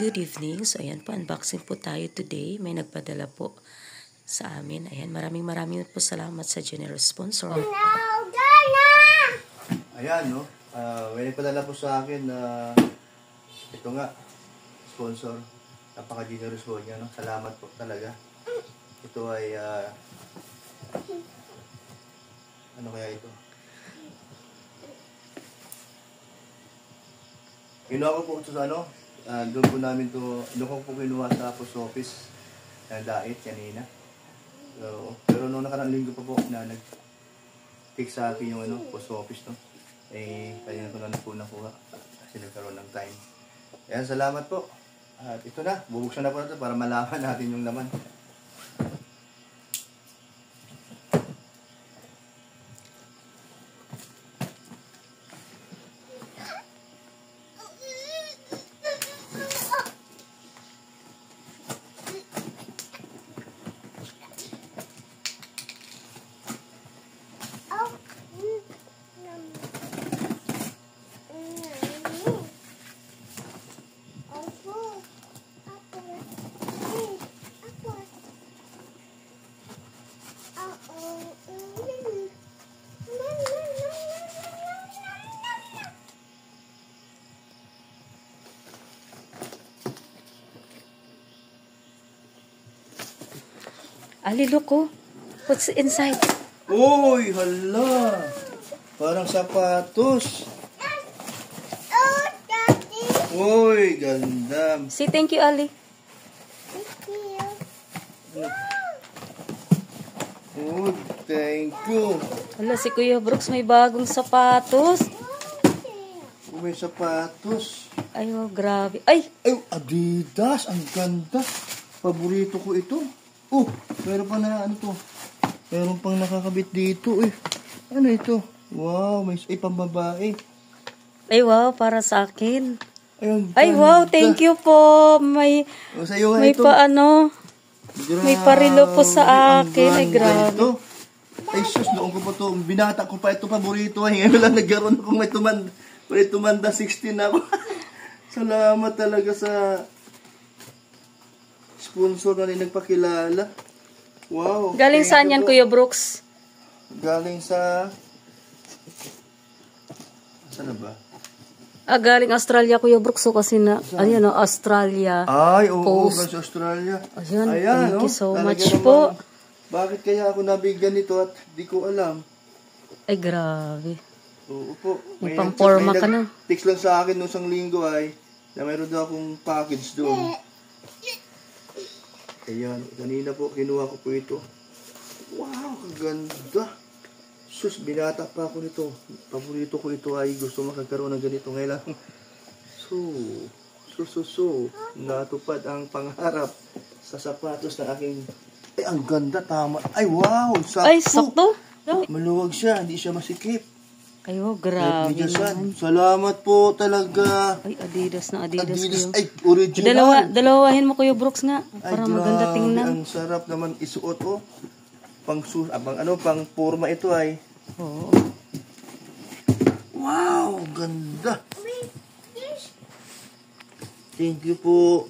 Good evening. So, ayan po, unboxing po tayo today. May nagpadala po sa amin. Ayan, maraming po salamat sa generous sponsor. Ayan, no? May nagpadala po sa akin na ito nga, sponsor. Napaka-generous po niya, no? Salamat po talaga. Ito ay, ano kaya ito? Kinuha ko po ito sa ano? Doon po namin to, doon ko po kinuha sa post office na dait kanina. So, pero noong nakarang linggo pa po na nag-take sa akin yung ano, post office to. Eh, kaya ko na po nakuha kasi nagkaroon ng time. Ayan, salamat po. At ito na, bubuksan na po natin para malaman natin yung laman. Ali, look, oh. What's inside? Uy, hala! Parang sapatos. Uy, ganda. Say thank you, Ali. Oh, thank you. Hala, si Kuya Brooks may bagong sapatos. Oh, may sapatos. Ay, oh, grabe. Ay! Ay, Adidas. Ang ganda. Paborito ko ito. Oh, meron pa na ano to. Meron pang nakakabit dito eh. Ano ito? Wow, may pambabae. Ay, wow, para sa akin. Ay, wow, thank you po. May, sa'yo nga may ito. paano. May parilo po sa akin. Ay, grabe. Ito. Ay, sus, noon ko pa ito. Binata ko pa ito, paborito. Ay, ngayon lang nagkaroon ako may tumanda 16 na ako. Salamat talaga sa sponsor na rin nagpakilala. Wow. Galing saan yan, Kuya Brooks? Galing sa... Saan na ba? Galing Australia, Kuya Brooks. So, kasi na, ayan, no, Australia. Ay, oo, Post. sa Australia. Ayan, Ayan, thank you so much naman, po. Bakit kaya ako nabigyan nito at di ko alam? Ay, grabe. Oo po. May pang-forma ka na. Text lang sa akin noong isang linggo ay na mayroon daw akong package doon. Ayan, kanina po, kinuha ko po ito. Wow, kaganda. Sus, binata pa ako nito. Paborito ko ito ay gusto makagkaroon ng ganito ngayon lang. So, natupad ang pangarap sa sapatos na aking... Ay, ang ganda, tama. Ay, wow, sakto. Ay, sakto. Maluwag siya, hindi siya masikip. Ay, wow, grabe naman. Salamat po talaga. Ay, Adidas na Adidas. Ay, original. Dalawahin mo, Kuya Brooks nga. Para ay, maganda tingnan. Ang sarap naman isuot, oh. Pang forma ito ay. Oo. Wow, ganda. Thank you po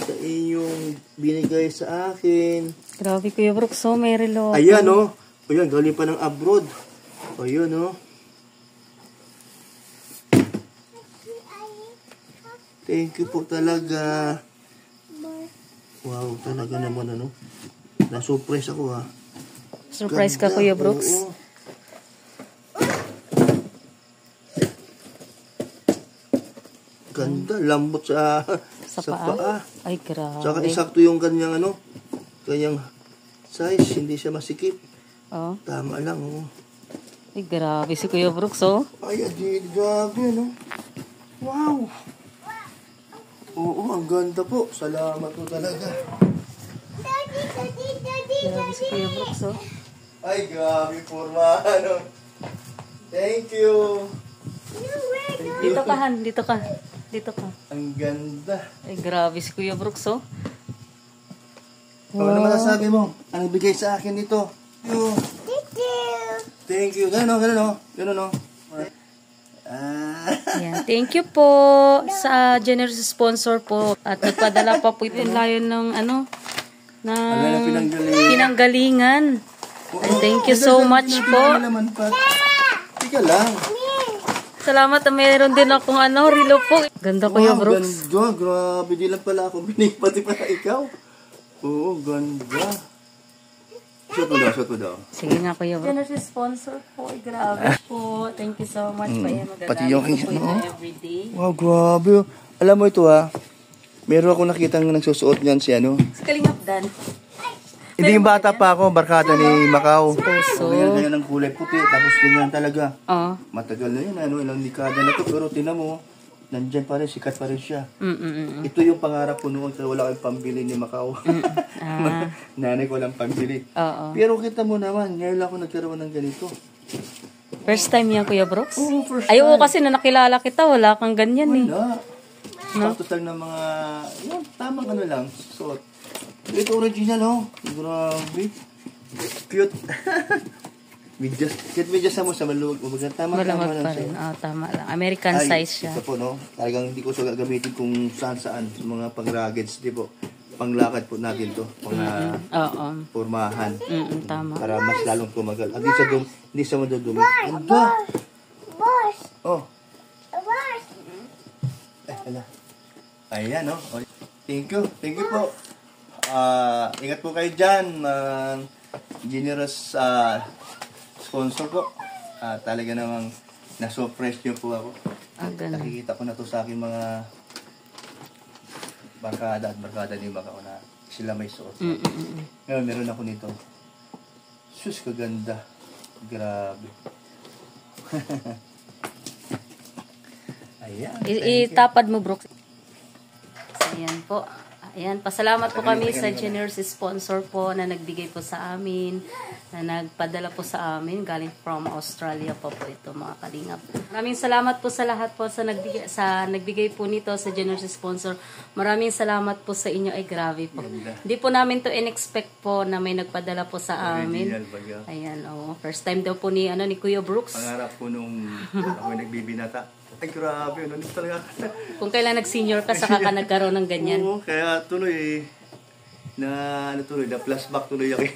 sa inyong binigay sa akin. Grabe, Kuya Brooks. So, may relo. Ayan, oh. Ayan, galing pa ng abroad. Ayun, oh. Thank you po talaga. Wow, talaga naman, ano. Na-surprise ako, ha. Surprise ka, Kuya Brooks. Oo. Ganda, lambot sa paa. Ay, grabe. Saka isakto yung kanyang, ano, kanyang size, hindi siya masikip. Oh. Tama lang, oh. Ay, grabe si Kuya Brooks, oh. Ay, grabe, no? Wow! Oo, ang ganda po. Salamat po talaga. Grabe si Kuya Brooks, oh. Ay, grabe, forma, ano. Thank you. Dito ka, Han. Dito ka. Dito ka. Ang ganda. Ay, grabe si Kuya Brooks, oh. Ano naman nasabi mo? Ang bigay sa akin nito? Thank you. Ganun, no? Ganun, no? Ah. Ayan. Thank you po sa generous sponsor po. At nagpadala pa po ito layon ng ng pinanggalingan. Thank you so much po. Tika lang. Salamat, mayroon din akong relo po. Ganda Kuya Brooks. Ganda. Grabe, di lang pala ako binig, pati pala ikaw. Oo, ganda. Shot mo daw. Sige nga Kuya Brooks. Generous sponsor po. Grabe po. Thank you so much. Pati yung everyday. Wow, grabe. Alam mo ito meron akong nakitang nagsusuot niyan si Si Kalingap Dan. Hindi yung bata pa ako, barkada ni Macau. So, ganyan ng kulay puti, tapos ganyan talaga. Oo. Matagal na yun, ilang dekada na to, pero tinan mo, nandyan pa rin, sikat pa rin siya. Ito yung pangarap ko noon, kasi wala kang pambili ni Macau. Nanay ko lang pambili. Pero kita mo naman, ngayon lang ako nagkaroon ng ganito. First time yan, Kuya Brooks? Oo, first time. Ayoko kasi na nakilala kita, wala kang ganyan Wala. Sapatos lang ng mga, tamang lang, suot. Ito original, grabe. Cute. Medyas mo sa maluwag. Tama Malamag pa rin. Tama lang. American size siya. Ito po, talagang hindi ko siya gagamitin kung saan-saan. Mga pang-ruggeds, di po. Panglakad po natin to. Purmahan. Tama. Para mas lalong tumagal. At hindi siya madudumi. Anda! Oh. Ala. Ayan, Thank you po. Ingat po kayo dyan. Generous sponsor po. Talaga namang na-surprise niyo po ako. Nakikita ko na to sa aking mga barkada ni Macau na sila may suot. Ngayon, meron ako nito. Sus, kaganda. Grabe. Ayan. Itapad mo, Brooks. Ayan po. Ayan, pasalamat po kami sa generous sponsor po na nagbigay po sa amin, na nagpadala po sa amin, galing from Australia po ito mga kalingap. Maraming salamat po sa lahat po sa nagbigay po nito sa generous sponsor. Maraming salamat po sa inyo, ay grabe po. Hindi po namin to in-expect po na may nagpadala po sa amin. Ayan, first time daw po ni Kuya Brooks. Pangarap po nung ako nagbibinata. Ay, grabe. Talaga. Kung kailan nag-senior ka, saka ka nagkaroon ng ganyan. Oo, kaya tuloy, na-flashback tuloy ako.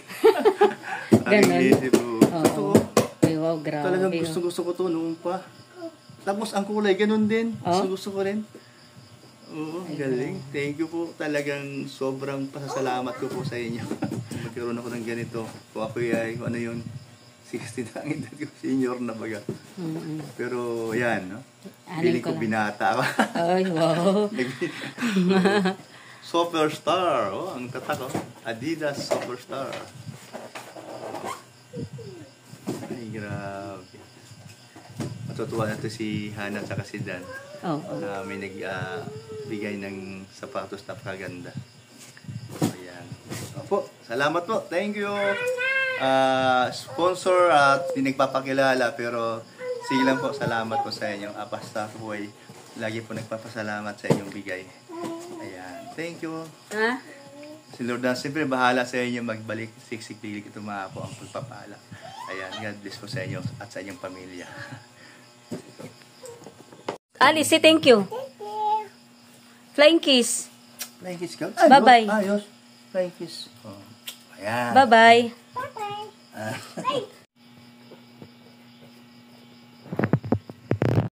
Ganun. Oo. Ay, wow, grabe. Talagang gusto ko to noon pa. Tapos ang kulay, ganun din. Gusto ko rin. Oo, galing. Thank you po. Talagang sobrang pasasalamat ko po sa inyo. Magkaroon ako ng ganito. Kung ako kung ano yun, 60 na ang edad ko, senior na baga. Pero yan, Feeling ko binata ako. Ay, wow. Superstar. Ang tatak, Adidas Superstar. Ay, grabe. Matutuwa na to si Hana at si Dan. Na may nagbigay ng sapatos na kaganda. Ayan. Opo, salamat po. Thank you. Sponsor at pinagpapakilala, pero sige lang po, salamat po sa inyo. Basta po ay lagi po nagpapasalamat sa inyong bigay. Ayan, thank you. Si Lord na siyempre bahala sa inyo magbalik, siksik-pilik ito mga po ang pagpapala. Ayan, God bless po sa inyo at sa inyong pamilya. Ali, say thank you. Flying kiss. Flying kiss ka? Bye-bye. Ayos. Flying kiss. Ayan. Bye-bye. Bye-bye.